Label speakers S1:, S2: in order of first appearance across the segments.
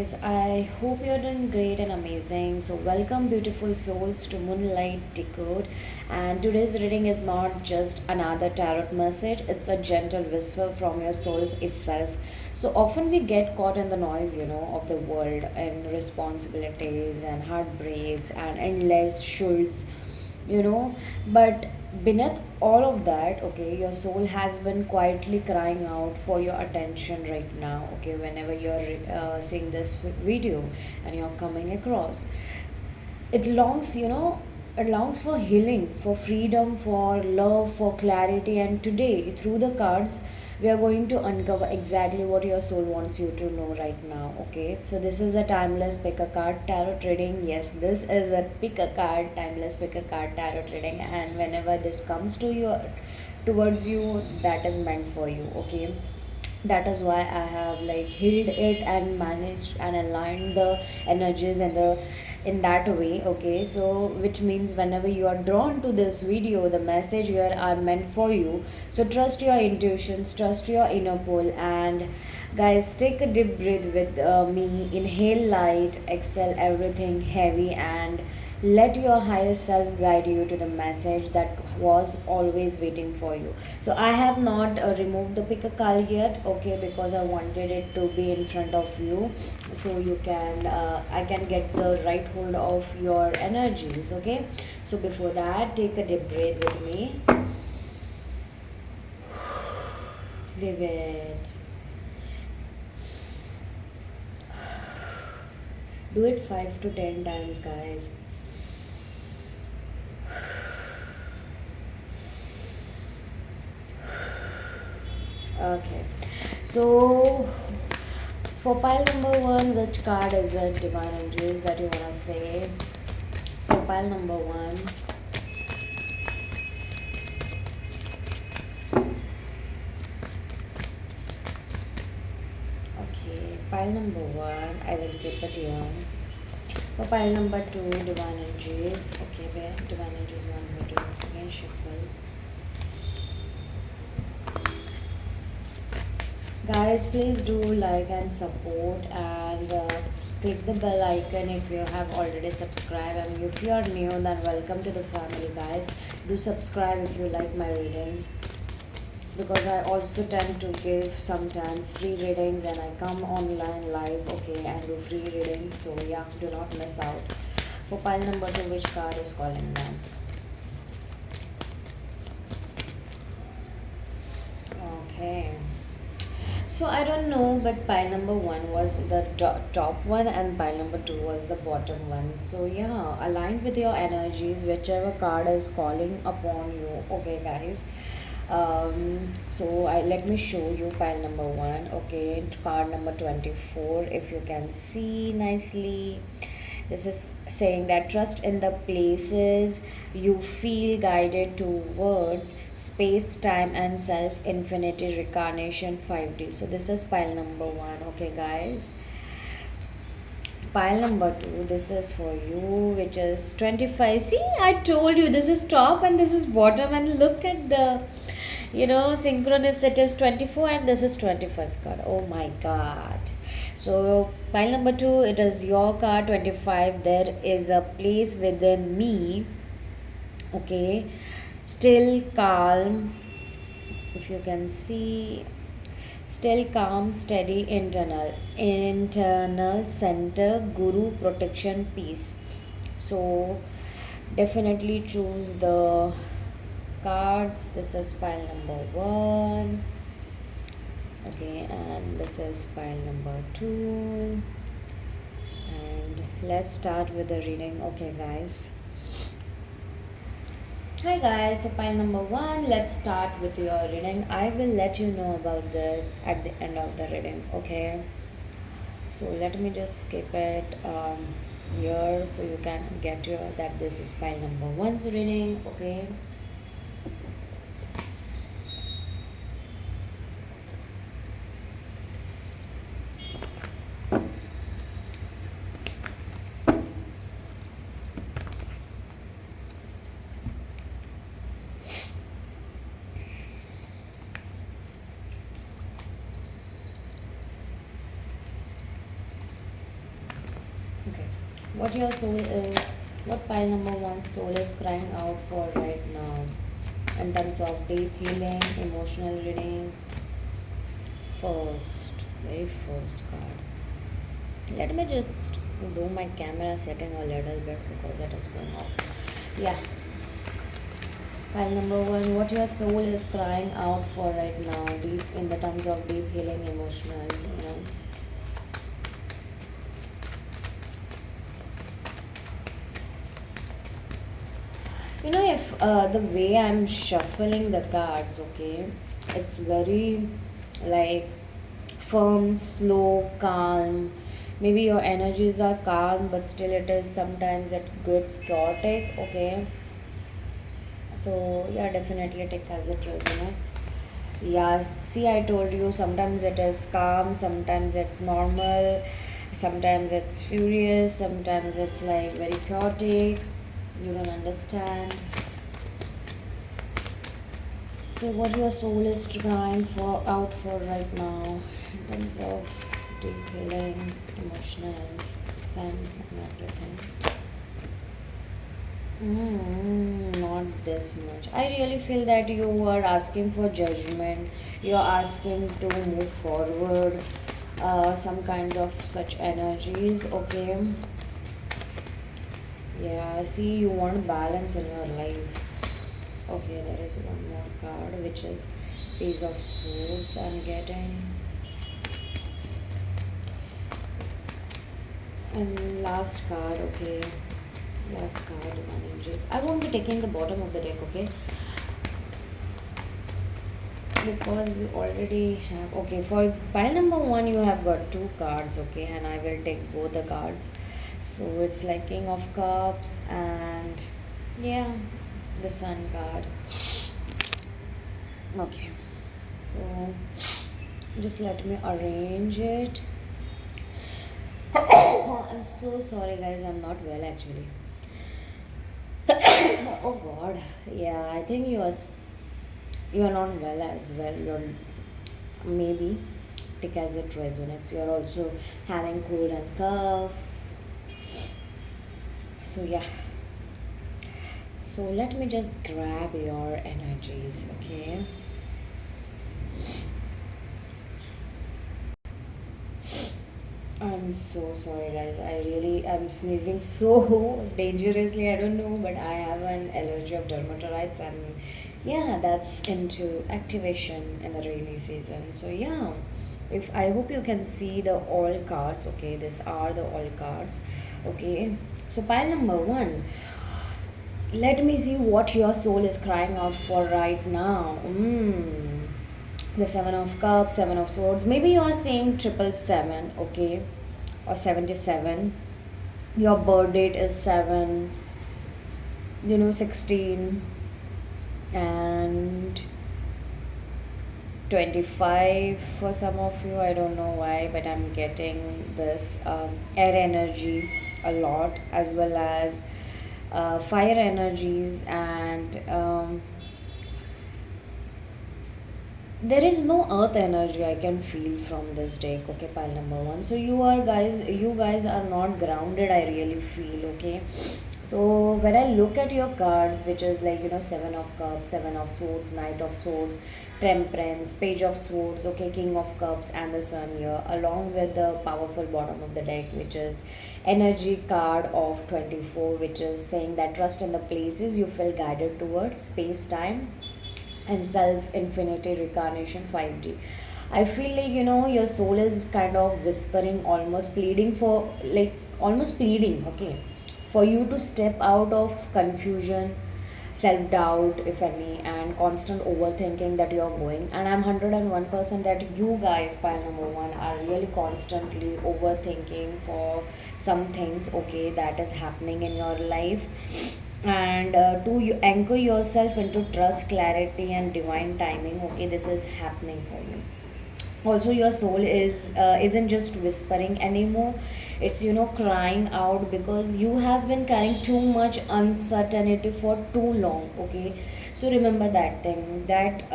S1: guys, I hope you're doing great and amazing. So, welcome, beautiful souls, to Moonlight Decode. And today's reading is not just another tarot message, it's a gentle whisper from your soul itself. So, often we get caught in the noise, of the world and responsibilities and heartbreaks and endless shoulds but beneath all of that, okay, your soul has been quietly crying out for your attention right now, okay, whenever you're seeing this video and you're coming across it longs, it longs for healing, for freedom, for love, for clarity. And today, through the cards, we are going to uncover exactly what your soul wants you to know right now. Okay, so this is a timeless pick a card tarot reading. Yes, this is a pick a card, timeless pick a card tarot reading. And whenever this comes to you, towards you, that is meant for you. Okay, that is why I have like healed it and managed and aligned the energies and the in that way. Okay, so which means whenever you are drawn to this video, the message here are meant for you. So trust your intuitions, trust your inner pull. And guys, take a deep breath with me. Inhale light, exhale everything heavy, and let your higher self guide you to the message that was always waiting for you. So I have not removed the pick a card yet, okay, because I wanted it to be in front of you, so you can I can get the right hold of your energies. Okay, so before that, take a deep breath with me. Leave it. Do it 5 to 10 times, guys. Okay, so for pile number one, which card is it, divine energies, that you wanna say? For pile number one, okay, pile number one, I will keep it on. For pile number two, divine energies, okay, where divine energies want me to again shuffle. Guys, please do like and support, and click the bell icon if you have already subscribed. And if you are new, then welcome to the family, guys. Do subscribe if you like my reading, because I also tend to give sometimes free readings, and I come online live, okay, and do free readings. So yeah, do not miss out. For pile number two, which card is calling them? Okay. So I don't know, but pile number one was the top one, and pile number two was the bottom one. So yeah, aligned with your energies, whichever card is calling upon you. Okay, guys. So I let me show you pile number one. Okay, card number 24. If you can see nicely, this is saying that trust in the places you feel guided towards, space, time, and self, infinity, reincarnation, 5D. So, this is pile number one. Okay, guys. Pile number two, this is for you, which is 25. See, I told you this is top and this is bottom, and look at the synchronicity is 24 and this is 25 card. Oh my god. So pile number two, it is your card. 25, there is a place within me, okay, still calm, if you can see, still calm, steady, internal center, guru, protection, peace. So definitely choose the cards. This is pile number one, okay, and this is pile number two, and let's start with the reading. Okay, guys. Hi guys, so pile number one, let's start with your reading. I will let you know about this at the end of the reading, okay? So let me just skip it here, so you can get your that this is pile number one's reading, okay? Okay. What your soul is, what pile number one soul is crying out for right now in terms of deep healing, emotional reading? First, very first card. Let me just do my camera setting a little bit because it is going off. Yeah, pile number one, what your soul is crying out for right now, deep in the terms of deep healing, emotional, you know. If the way I'm shuffling the cards, okay, it's very like firm, slow, calm. Maybe your energies are calm, but still it is sometimes it gets chaotic, okay. So yeah, definitely take as it resonates. Yeah, see, I told you sometimes it is calm, sometimes it's normal, sometimes it's furious, sometimes it's like very chaotic. You don't understand. Okay, what your soul is trying for out for right now in terms of deep healing, emotional sense, and everything. Not this much. I really feel that you are asking for judgment. You're asking to move forward. Some kinds of such energies. Okay. Yeah. I see you want balance in your life. Okay. There is one more card, which is Ace of Swords. I'm getting. And last card. Okay. Last card. Manages. I won't be taking the bottom of the deck. Okay, because we already have. Okay, for pile number one you have got two cards, okay, and I will take both the cards. So it's like King of Cups and yeah, the Sun card. Okay, so just let me arrange it. I'm so sorry guys, I'm not well actually. Oh god, yeah, I think you're not well as well. You're maybe take as it resonates. You're also having cold and cough. So yeah. So let me just grab your energies, okay? I'm so sorry guys. I really am sneezing so dangerously. I don't know, but I have an allergy of dermatitis and yeah, that's into activation in the rainy season. So yeah. If I hope you can see the all cards, okay? These are the all cards. Okay. So pile number one. Let me see what your soul is crying out for right now. The Seven of Cups, Seven of Swords. Maybe you are saying 777, okay, or 77. Your birth date is 7, 16, and 25 for some of you. I don't know why, but I'm getting this air energy a lot, as well as fire energies, and there is no earth energy I can feel from this deck. Okay, pile number one. So you guys are not grounded, I really feel, okay. So when I look at your cards, which is like Seven of Cups, Seven of Swords, Knight of Swords, Temperance, Page of Swords, okay, King of Cups, and the Sun here, along with the powerful bottom of the deck, which is Energy card of 24, which is saying that trust in the places you feel guided towards, space time and self infinity reincarnation 5D. I feel like your soul is kind of whispering, almost pleading for, like, almost pleading, okay, for you to step out of confusion, self doubt, if any, and constant overthinking that you're going. And I'm 101% that you guys, pile number one, are really constantly overthinking for some things, okay, that is happening in your life. And to you anchor yourself into trust, clarity, and divine timing, okay, this is happening for you. Also, your soul isn't just whispering anymore. It's crying out because you have been carrying too much uncertainty for too long, okay. So remember that thing, that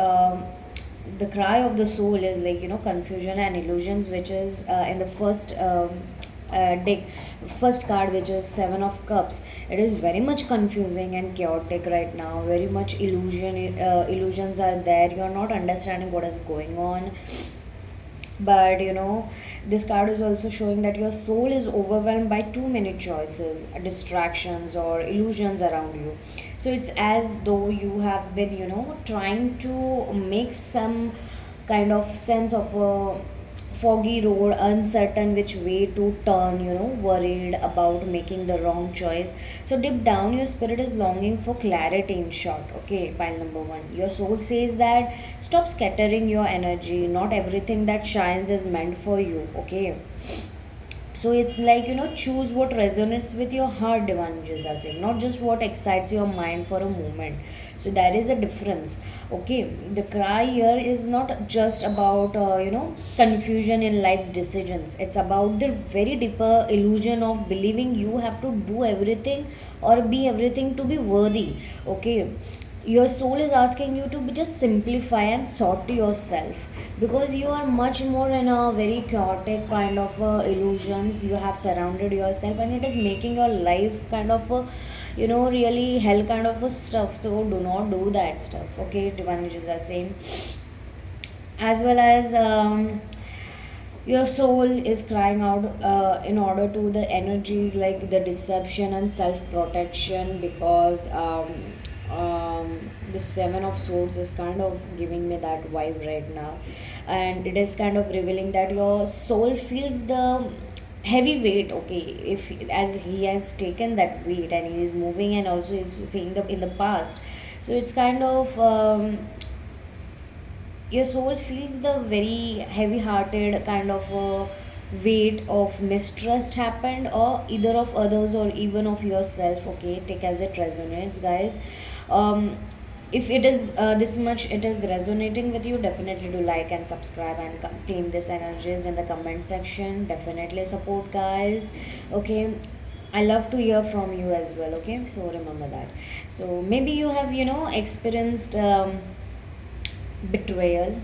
S1: the cry of the soul is like confusion and illusions, which is in the first deck. First card, which is Seven of Cups, it is very much confusing and chaotic right now. Very much illusions are there. You are not understanding what is going on. But this card is also showing that your soul is overwhelmed by too many choices, distractions, or illusions around you. So it's as though you have been trying to make some kind of sense of a foggy road, uncertain which way to turn, worried about making the wrong choice. So deep down, your spirit is longing for clarity, in short. Okay, pile number one. Your soul says that stop scattering your energy. Not everything that shines is meant for you. Okay, so it's like, choose what resonates with your heart, Devanjas are saying, not just what excites your mind for a moment. So there is a difference. Okay, the cry here is not just about, confusion in life's decisions. It's about the very deeper illusion of believing you have to do everything or be everything to be worthy. Okay, your soul is asking you to just simplify and sort yourself, because you are much more in a very chaotic kind of illusions you have surrounded yourself, and it is making your life kind of a, really hell kind of a stuff. So do not do that stuff. Okay, diviners are saying, as well as your soul is crying out in order to the energies like the deception and self protection, because the Seven of Swords is kind of giving me that vibe right now, and it is kind of revealing that your soul feels the heavy weight. Okay, if as he has taken that weight and he is moving and also is seeing the in the past. So it's kind of your soul feels the very heavy hearted kind of weight of mistrust happened, or either of others or even of yourself. Okay, take as it resonates, guys. If it is this much it is resonating with you, definitely do like and subscribe and claim this energies in the comment section. Definitely support, guys. Okay, I love to hear from you as well. Okay, so remember that. So maybe you have experienced betrayal,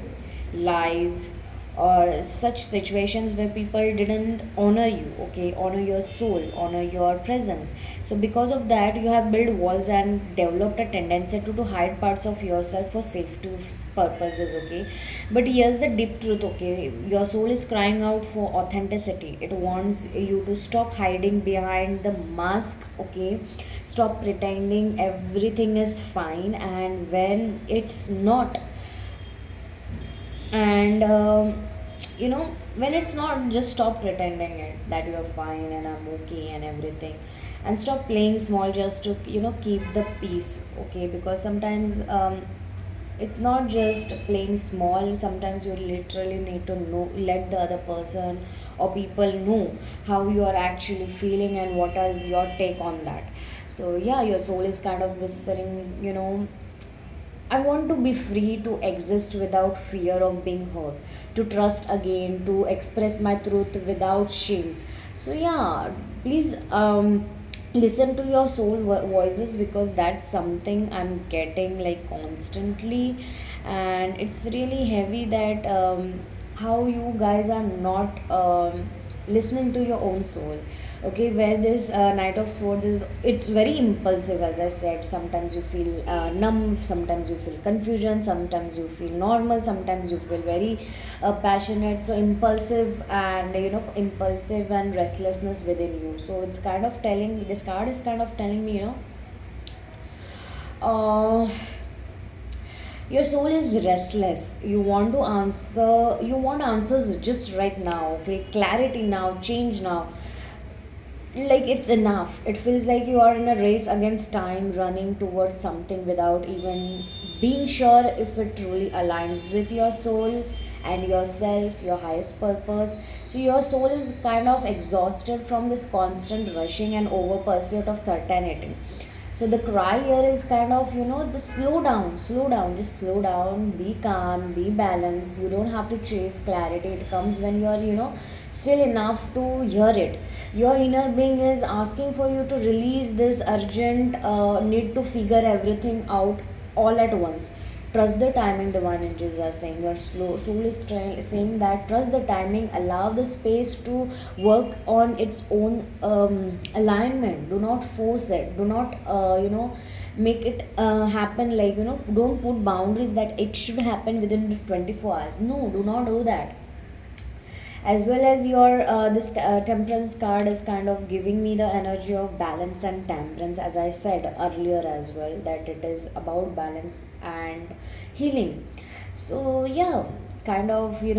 S1: lies, or such situations where people didn't honor you. Okay, honor your soul, honor your presence. So because of that, you have built walls and developed a tendency to hide parts of yourself for safety purposes. Okay, but here's the deep truth. Okay, your soul is crying out for authenticity. It wants you to stop hiding behind the mask. Okay, stop pretending everything is fine and when it's not. And when it's not, just stop pretending it that you're fine and I'm okay and everything, and stop playing small just to keep the peace. Okay, because sometimes it's not just playing small. Sometimes you literally need to know, let the other person or people know how you are actually feeling and what is your take on that. So yeah, your soul is kind of whispering, I want to be free to exist without fear of being hurt, to trust again, to express my truth without shame. So, yeah, please listen to your soul voices, because that's something I'm getting like constantly, and it's really heavy that how you guys are not listening to your own soul. Okay, where this Knight of Swords is, it's very impulsive, as I said. Sometimes you feel numb, sometimes you feel confusion, sometimes you feel normal, sometimes you feel very passionate. So impulsive, and impulsive and restlessness within you. So it's kind of telling me, this card is kind of telling me, uh, your soul is restless. You want to answer, you want answers just right now. Okay, clarity now, change now. Like it's enough. It feels like you are in a race against time, running towards something without even being sure if it truly aligns with your soul and yourself, your highest purpose. So your soul is kind of exhausted from this constant rushing and over pursuit of certainty. So the cry here is kind of, the slow down, just slow down, be calm, be balanced. You don't have to chase clarity. It comes when you are, still enough to hear it. Your inner being is asking for you to release this urgent need to figure everything out all at once. Trust the timing, divine angels are saying. Your soul is saying that trust the timing, allow the space to work on its own alignment. Do not force it, do not make it happen, like don't put boundaries that it should happen within the 24 hours. No, do not do that. As well as your this temperance card is kind of giving me the energy of balance and temperance, as I said earlier as well, that it is about balance and healing. So yeah, kind of it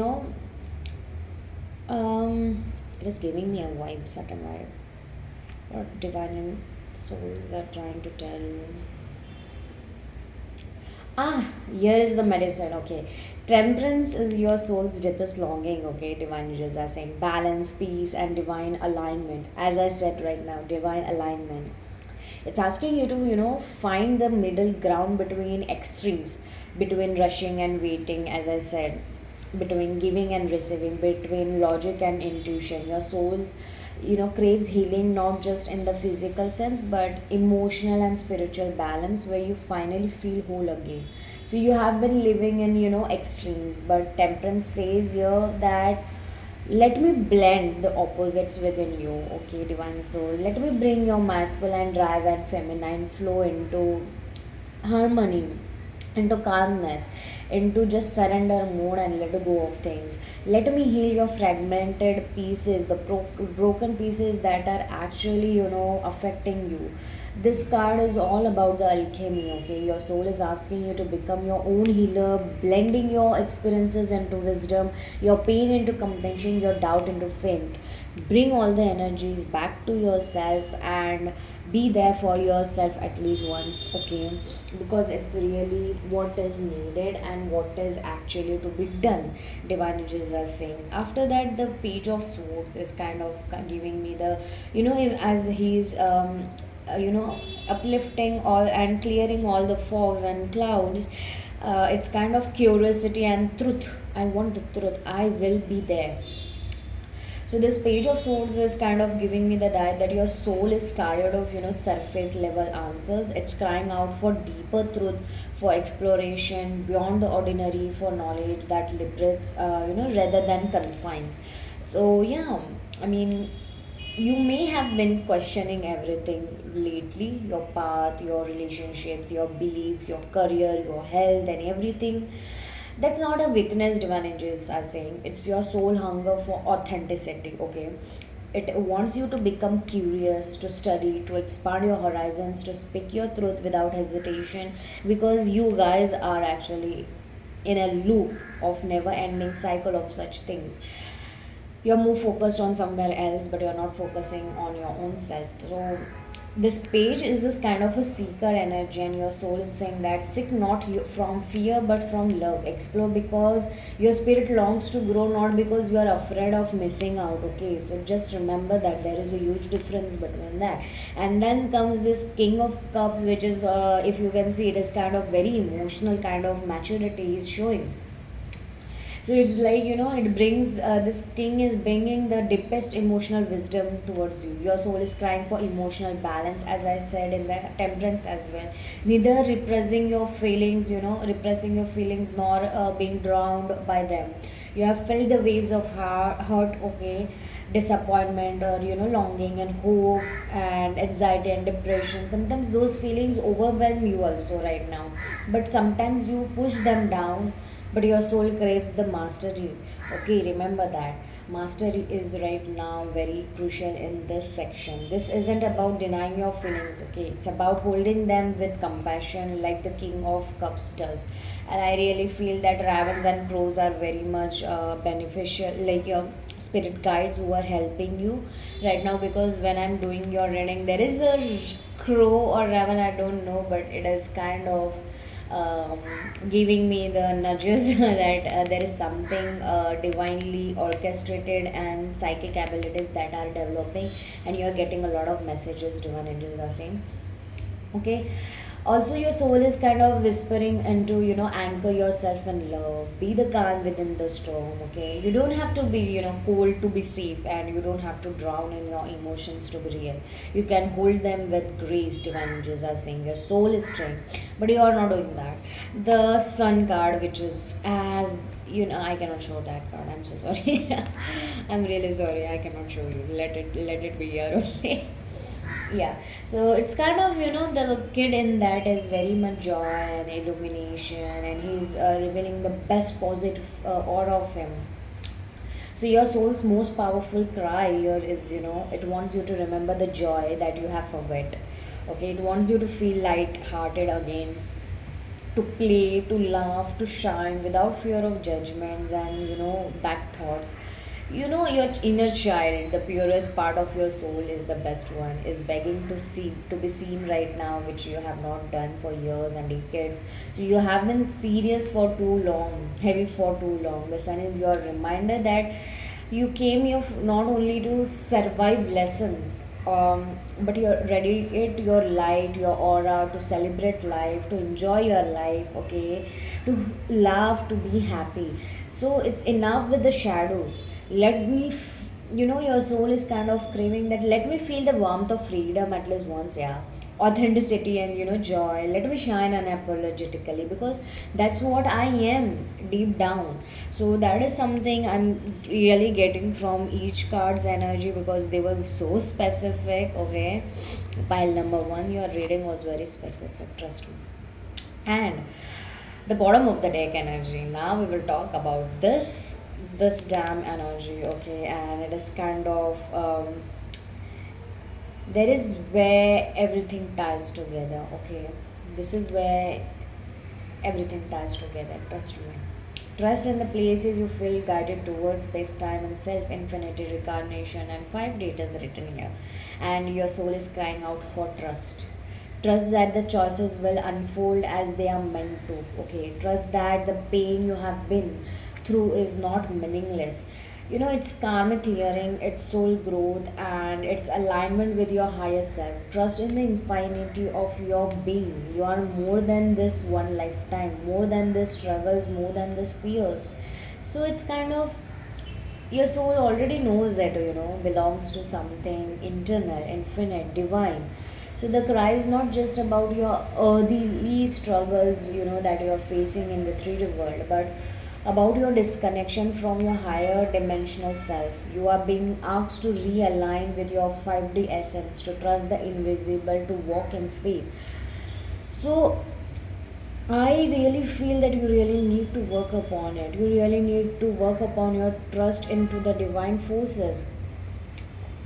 S1: is giving me a vibe, certain vibe. What divine souls are trying to tell. Ah, here is the medicine. Okay, temperance is your soul's deepest longing. Okay, divine angels are saying balance, peace, and divine alignment. As I said right now, divine alignment. It's asking you to, find the middle ground between extremes, between rushing and waiting, as I said, between giving and receiving, between logic and intuition. Your soul's, craves healing not just in the physical sense, but emotional and spiritual balance where you finally feel whole again. So you have been living in, extremes, but temperance says here that let me blend the opposites within you. Okay, divine soul, let me bring your masculine drive and feminine flow into harmony, into calmness, into just surrender mode and let go of things. Let me heal your fragmented pieces, the broken pieces that are actually, affecting you. This card is all about the alchemy. Okay, your soul is asking you to become your own healer, blending your experiences into wisdom, your pain into compassion, your doubt into faith. Bring all the energies back to yourself and be there for yourself at least once. Okay, because it's really what is needed and what is actually to be done, divine angels are saying. After that, the page of swords is kind of giving me the, as he's uplifting all and clearing all the fogs and clouds. It's kind of curiosity and truth. I want the truth, I will be there. So this page of swords is kind of giving me the diet that your soul is tired of, surface level answers. It's crying out for deeper truth, for exploration beyond the ordinary, for knowledge that liberates, rather than confines. So yeah, I mean, you may have been questioning everything lately, your path, your relationships, your beliefs, your career, your health, and everything. That's not a weakness, divine angels are saying. It's your soul hunger for authenticity. Okay, it wants you to become curious, to study, to expand your horizons, to speak your truth without hesitation, because you guys are actually in a loop of never ending cycle of such things. You're more focused on somewhere else, but you're not focusing on your own self. So this page is this kind of a seeker energy, and your soul is saying that seek not from fear but from love. Explore because your spirit longs to grow, not because you are afraid of missing out. Okay, so just remember that there is a huge difference between that. And then comes this king of cups, which is, if you can see, it is kind of very emotional kind of maturity is showing. So it's like, it brings, this king is bringing the deepest emotional wisdom towards you. Your soul is crying for emotional balance, as I said in the temperance as well. Neither repressing your feelings, nor being drowned by them. You have felt the waves of hurt, okay, disappointment, or longing and hope and anxiety and depression. Sometimes those feelings overwhelm you also right now, but sometimes you push them down. But your soul craves the mastery. Okay, remember that mastery is right now very crucial in this section. This isn't about denying your feelings. Okay, it's about holding them with compassion, like the king of cups does. And I really feel that ravens and crows are very much beneficial, like your spirit guides who are helping you right now. Because when I'm doing your reading, there is a crow or raven, I don't know, but it is kind of um, giving me the nudges that there is something divinely orchestrated and psychic abilities that are developing, and you are getting a lot of messages, divine angels are saying. Okay, Also, your soul is kind of whispering into, anchor yourself in love, be the calm within the storm. Okay, you don't have to be, cold to be safe, and you don't have to drown in your emotions to be real. You can hold them with grace. Divine angels are saying your soul is strength, but you are not doing that. The sun card, which is as I cannot show that card, I'm so sorry. I'm really sorry, I cannot show you. Let it be here only. Yeah, so it's kind of, the kid in that is very much joy and illumination, and he's revealing the best positive aura of him. So your soul's most powerful cry here is, it wants you to remember the joy that you have forgot. Okay, it wants you to feel light-hearted again, to play, to laugh, to shine without fear of judgments and, back thoughts. Your inner child, the purest part of your soul, is the best one, is begging to be seen right now, which you have not done for years and decades. So you have been serious for too long, heavy for too long. The sun is your reminder that you came here not only to survive lessons, but you're radiate your light, your aura, to celebrate life, to enjoy your life. Okay, to laugh, to be happy. So it's enough with the shadows. Let me your soul is kind of craving that, let me feel the warmth of freedom at least once. Yeah, authenticity and, joy. Let me shine unapologetically, because that's what I am deep down. So that is something I'm really getting from each card's energy, because they were so specific. Okay, pile number one, your reading was very specific, trust me. And the bottom of the deck energy, now we will talk about this damn energy. Okay, and it is kind of, there is where everything ties together. Okay, this is where everything ties together, trust me. Trust in the places you feel guided towards, space time and self, infinity, reincarnation, and 5 data is written here. And your soul is crying out for trust. Trust that the choices will unfold as they are meant to. Okay, trust that the pain you have been through is not meaningless. It's karma clearing, it's soul growth, and it's alignment with your higher self. Trust in the infinity of your being. You are more than this one lifetime, more than this struggles, more than this fears. So it's kind of, your soul already knows that, belongs to something internal, infinite, divine. So the cry is not just about your earthly struggles, that you are facing in the 3D world, but about your disconnection from your higher dimensional self. You are being asked to realign with your 5D essence, to trust the invisible, to walk in faith. So I really feel that you really need to work upon it. You really need to work upon your trust into the divine forces.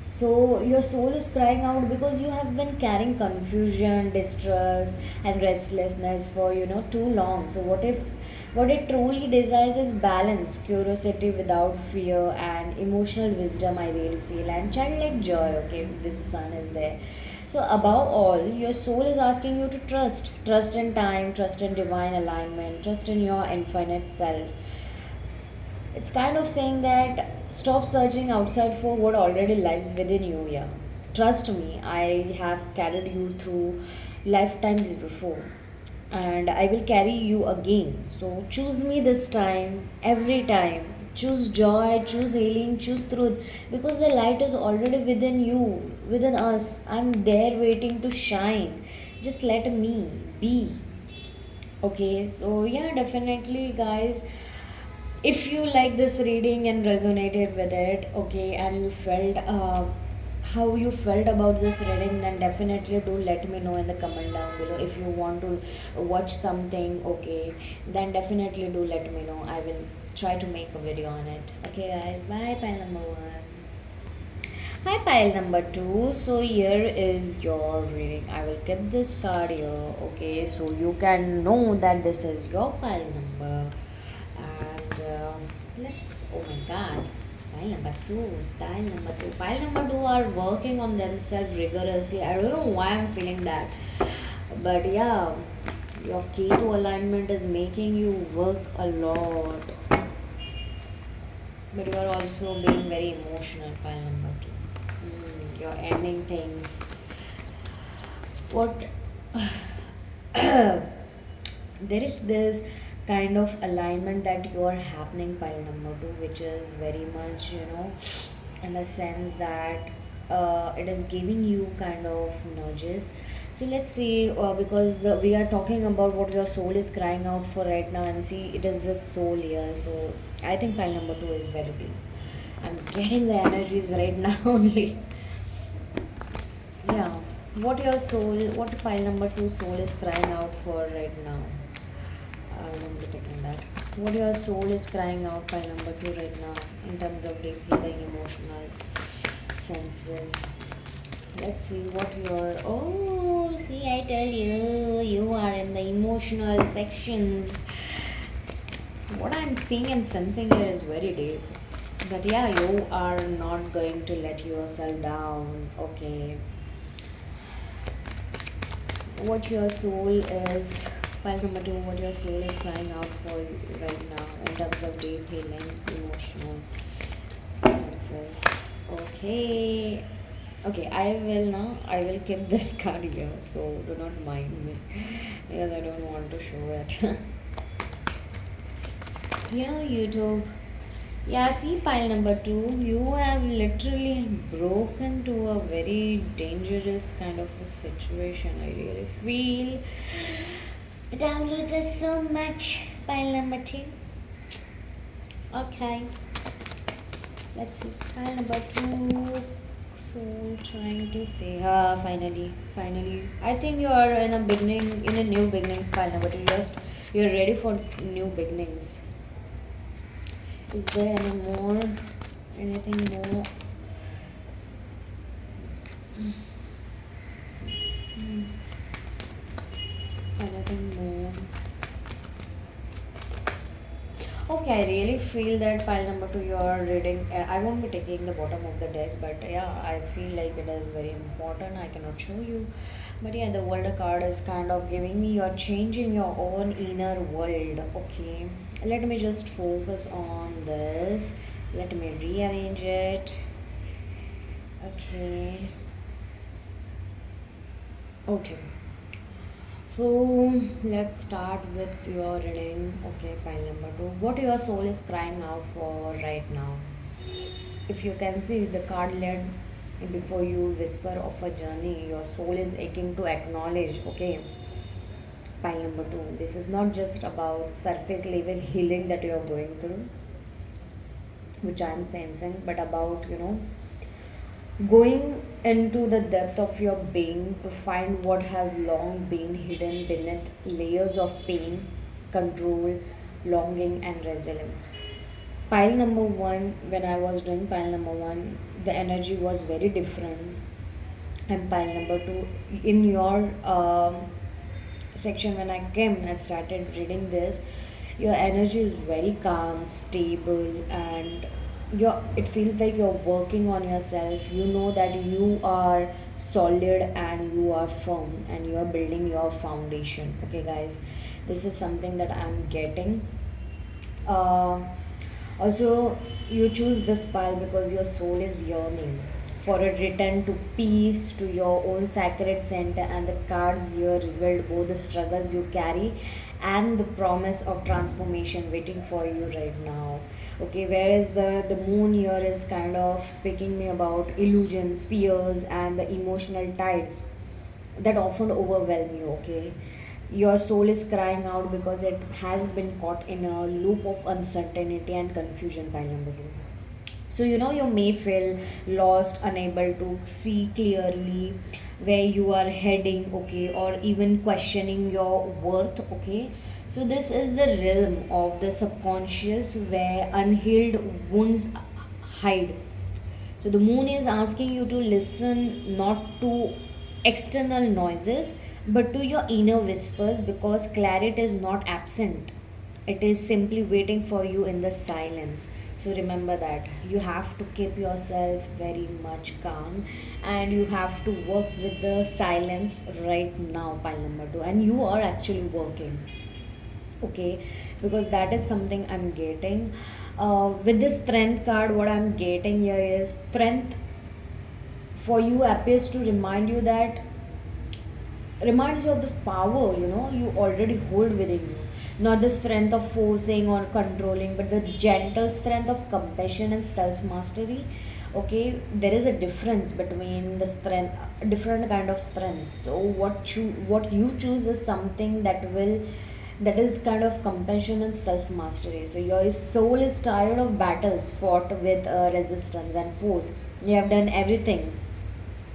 S1: So your soul is crying out because you have been carrying confusion, distress, and restlessness for, too long. So what it truly desires is balance, curiosity without fear, and emotional wisdom, I really feel, and childlike joy. Okay, this sun is there. So above all, your soul is asking you to trust in time, trust in divine alignment, trust in your infinite self. It's kind of saying that stop searching outside for what already lives within you. Yeah. Trust me, I have carried you through lifetimes before, and I will carry you again. So choose me this time, every time. Choose joy, choose healing, choose truth, because the light is already within you, within us. I'm there waiting to shine. Just let me be. Okay, so yeah, definitely, guys, if you like this reading and resonated with it, okay, and you felt how you felt about this reading, then definitely do let me know in the comment down below. If you want to watch something, okay, then definitely do let me know. I will try to make a video on it. Okay, guys, bye. Pile number one. Hi, pile number two. So here is your reading. I will keep this card here, okay, so you can know that this is your pile number. And let's, oh my god, pile number two, pile number two are working on themselves rigorously. I don't know why I'm feeling that, but yeah, your keto alignment is making you work a lot, but you are also being very emotional. Pile number two, you're ending things. What there is this kind of alignment that you are happening pile number two, which is very much, in the sense that it is giving you kind of nudges. So let's see, because we are talking about what your soul is crying out for right now, and see, it is the soul here. So I think pile number two is very deep. I'm getting the energies right now only. Yeah. What pile number two soul is crying out for right now? I won't be taking that. What your soul is crying out pile number two right now in terms of deep healing, emotional senses. Let's see what your see, I tell you, you are in the emotional sections. What I'm seeing and sensing here is very deep. That yeah, you are not going to let yourself down. Okay, what your soul is file number two, what your soul is crying out for right now in terms of deep healing, emotional senses. Okay, okay, I will keep this card here, so do not mind me because I don't want to show it. Yeah, YouTube. Yeah, see, pile number two, you have literally broken to a very dangerous kind of a situation. I really feel the downloads are so much. Pile number two. Okay, let's see. Pile number two. So trying to say, finally. I think you are in a beginning, in a new beginnings. Pile number two. You're ready for new beginnings. Is there any more? Anything more? Hmm, anything more? Okay, I really feel that pile number two you're reading. I won't be taking the bottom of the deck, but yeah, I feel like it is very important. I cannot show you, but yeah, the world card is kind of giving me you're changing your own inner world. Okay, let me just focus on this. Let me rearrange it. Okay, okay. So let's start with your reading. Okay, pile number two. What your soul is crying out for right now? If you can see the card led before you whisper of a journey, your soul is aching to acknowledge. Okay, pile number two. This is not just about surface level healing that you are going through, which I am sensing, but about going into the depth of your being to find what has long been hidden beneath layers of pain, control, longing, and resilience. Pile number one, when I was doing pile number one, the energy was very different. And pile number two, in your section, when I came and started reading this, your energy is very calm, stable, and it feels like you're working on yourself. You know that you are solid and you are firm and you are building your foundation. Okay, guys, this is something that I'm getting. uh, Also, you choose this pile because your soul is yearning for a return to peace, to your own sacred center, and the cards here revealed both the struggles you carry and the promise of transformation waiting for you right now. Okay, whereas the moon here is kind of speaking me about illusions, fears, and the emotional tides that often overwhelm you. Okay, your soul is crying out because it has been caught in a loop of uncertainty and confusion by number two. So you may feel lost, unable to see clearly where you are heading. Okay, or even questioning your worth. Okay, so this is the realm of the subconscious where unhealed wounds hide. So the moon is asking you to listen not to external noises but to your inner whispers, because clarity is not absent. It is simply waiting for you in the silence. So remember that you have to keep yourself very much calm and you have to work with the silence right now, pile number two. And you are actually working. Okay, because that is something I'm getting. With this strength card, what I'm getting here is strength for you appears to remind you that reminds you of the power you already hold within you, not the strength of forcing or controlling, but the gentle strength of compassion and self mastery. Okay, there is a difference between the strength, different kind of strengths. So what you choose is something that is kind of compassion and self mastery. So your soul is tired of battles fought with resistance and force. You have done everything,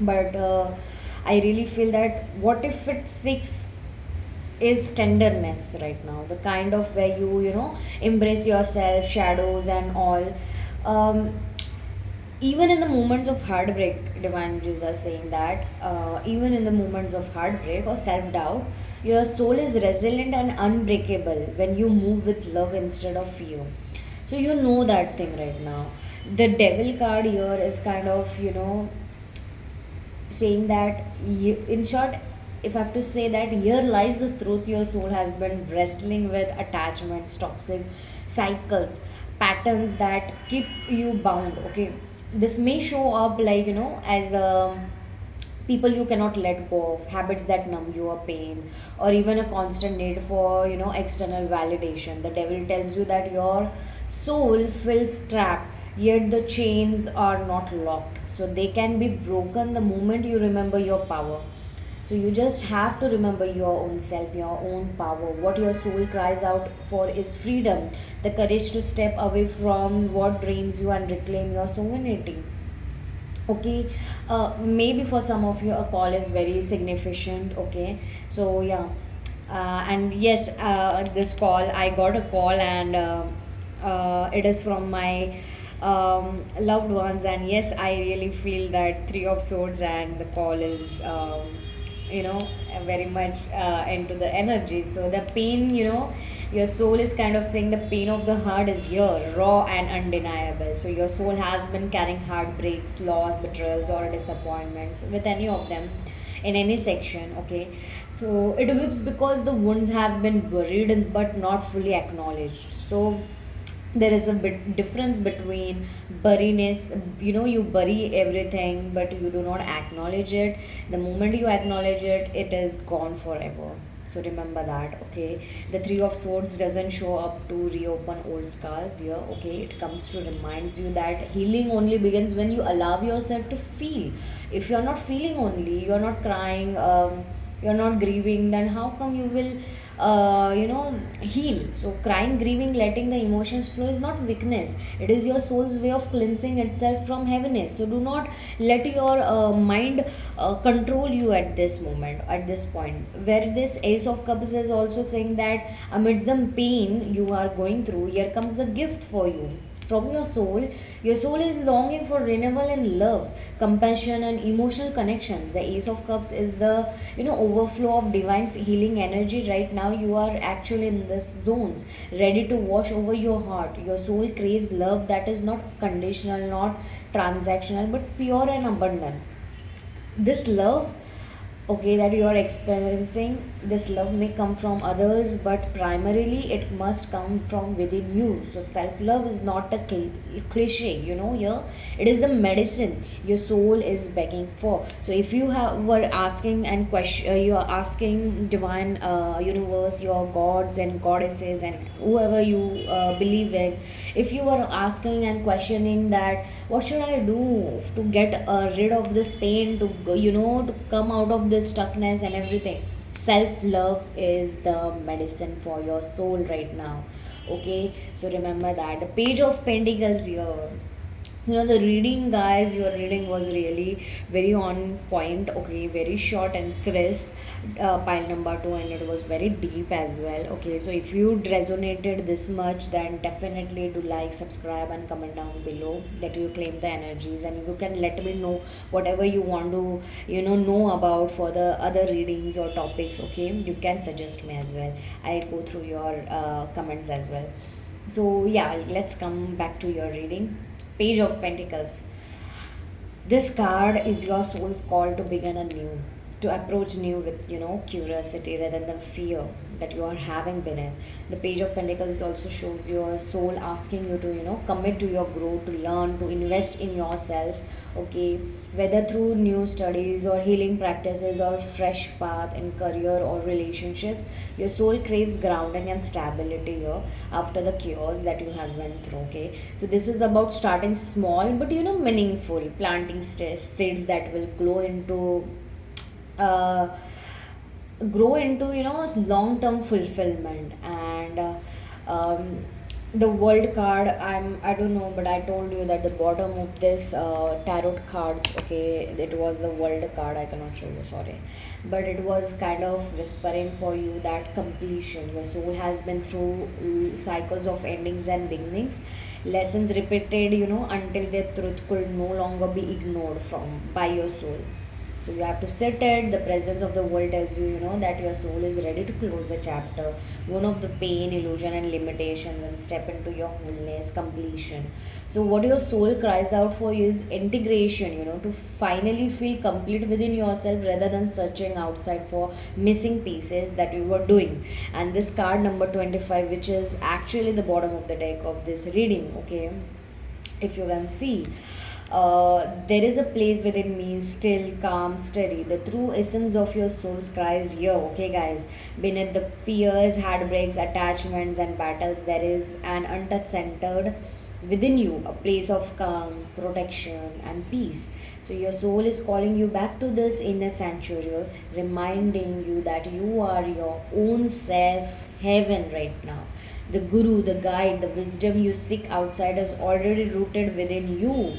S1: but I really feel that what if it seeks is tenderness right now, the kind of where you embrace yourself, shadows and all. um, Even in the moments of heartbreak, divine angels are saying that even in the moments of heartbreak or self-doubt, your soul is resilient and unbreakable when you move with love instead of fear. So you know that thing right now. The devil card here is kind of saying that in short, if I have to say that here lies the truth, your soul has been wrestling with attachments, toxic cycles, patterns that keep you bound. Okay, this may show up like as people you cannot let go of, habits that numb your pain, or even a constant need for external validation. The devil tells you that your soul feels trapped, yet the chains are not locked, so they can be broken the moment you remember your power. So you just have to remember your own self, your own power. What your soul cries out for is freedom, the courage to step away from what drains you and reclaim your sovereignty. Okay, maybe for some of you a call is very significant. Okay, so yeah, and yes, this call, I got a call, and it is from my loved ones. And yes, I really feel that three of swords, and the call is very much into the energy. So the pain, your soul is kind of saying the pain of the heart is here, raw and undeniable. So your soul has been carrying heartbreaks, loss, betrayals, or disappointments with any of them in any section. Okay, so it weeps because the wounds have been buried but not fully acknowledged. So there is a bit difference between buriness. You bury everything but you do not acknowledge it. The moment you acknowledge it, it is gone forever. So remember that. Okay, the three of swords doesn't show up to reopen old scars here. Okay, it comes to reminds you that healing only begins when you allow yourself to feel. If you're not feeling, only you're not crying, you're not grieving, then how come you will heal? So crying, grieving, letting the emotions flow is not weakness, it is your soul's way of cleansing itself from heaviness. So do not let your mind control you at this moment, at this point, where this ace of cups is also saying that amidst the pain you are going through, here comes the gift for you from your soul. Your soul is longing for renewal and love, compassion, and emotional connections. The Ace of Cups is the overflow of divine healing energy. Right now, you are actually in this zones, ready to wash over your heart. Your soul craves love that is not conditional, not transactional, but pure and abundant. This love, okay, that you are experiencing, this love may come from others, but primarily it must come from within you. So self love is not a cliche, here it is the medicine your soul is begging for. So if you were asking and question, you are asking divine universe, your gods and goddesses and whoever you believe in, if you were asking and questioning that what should I do to get rid of this pain, to to come out of this stuckness and everything, self love is the medicine for your soul right now. Okay, so remember that. The page of pentacles here, the reading, guys, your reading was really very on point. Okay, very short and crisp, pile number two, and it was very deep as well. Okay, so if you resonated this much, then definitely do like, subscribe, and comment down below that you claim the energies. And you can let me know whatever you want to know about for the other readings or topics. Okay, you can suggest me as well. I go through your comments as well. So yeah, let's come back to your reading. Page of Pentacles. This card is your soul's call to begin anew, to approach new with curiosity rather than fear. that you are having beneath. The Page of Pentacles also shows your soul asking you to, commit to your growth, to learn, to invest in yourself. Okay, whether through new studies or healing practices or fresh path in career or relationships, your soul craves grounding and stability here after the chaos that you have went through. Okay, so this is about starting small but meaningful, planting seeds that will uh, grow into long term fulfillment. And um, the world card, I don't know, but I told you that the bottom of this tarot cards, okay, it was the world card. I cannot show you, sorry, but it was kind of whispering for you that completion. Your soul has been through cycles of endings and beginnings, lessons repeated, until their truth could no longer be ignored from by your soul. So you have to sit it. The presence of the world tells you, that your soul is ready to close a chapter, one of the pain, illusion, and limitations, and step into your wholeness, completion. So what your soul cries out for is integration, to finally feel complete within yourself rather than searching outside for missing pieces that you were doing. And this card number 25, which is actually the bottom of the deck of this reading, okay, if you can see, there is a place within me, still, calm, steady. The true essence of your soul's cries here, okay, guys. Beneath the fears, heartbreaks, attachments, and battles, there is an untouched centered within you, a place of calm, protection, and peace. So, your soul is calling you back to this inner sanctuary, reminding you that you are your own self heaven right now. The guru, the guide, the wisdom you seek outside is already rooted within you.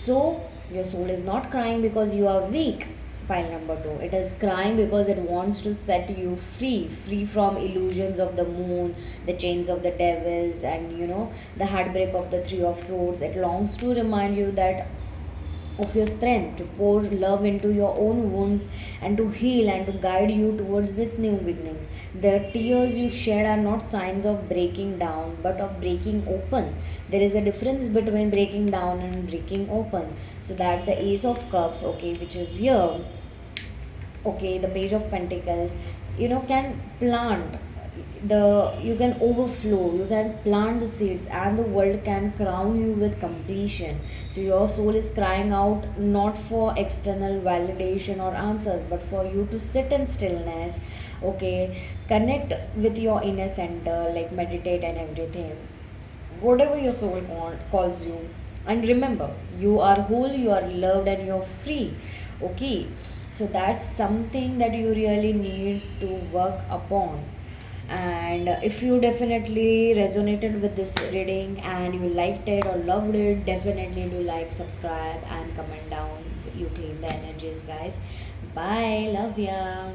S1: So, your soul is not crying because you are weak. Pile number two. It is crying because it wants to set you free, free from illusions of the moon, the chains of the devils, and the heartbreak of the Three of Swords. It longs to remind you that of your strength, to pour love into your own wounds, and to heal and to guide you towards this new beginnings. The tears you shed are not signs of breaking down but of breaking open. There is a difference between breaking down and breaking open. So that the Ace of Cups, okay, which is here, okay, the Page of Pentacles, can plant the you can overflow, you can plant the seeds, and the world can crown you with completion. So your soul is crying out not for external validation or answers, but for you to sit in stillness, okay, connect with your inner center, like meditate and everything, whatever your soul calls you. And remember, you are whole, you are loved, and you're free. Okay, so that's something that you really need to work upon. And if you definitely resonated with this reading and you liked it or loved it, definitely do like, subscribe, and comment down. You clean the energies, guys. Bye, love ya.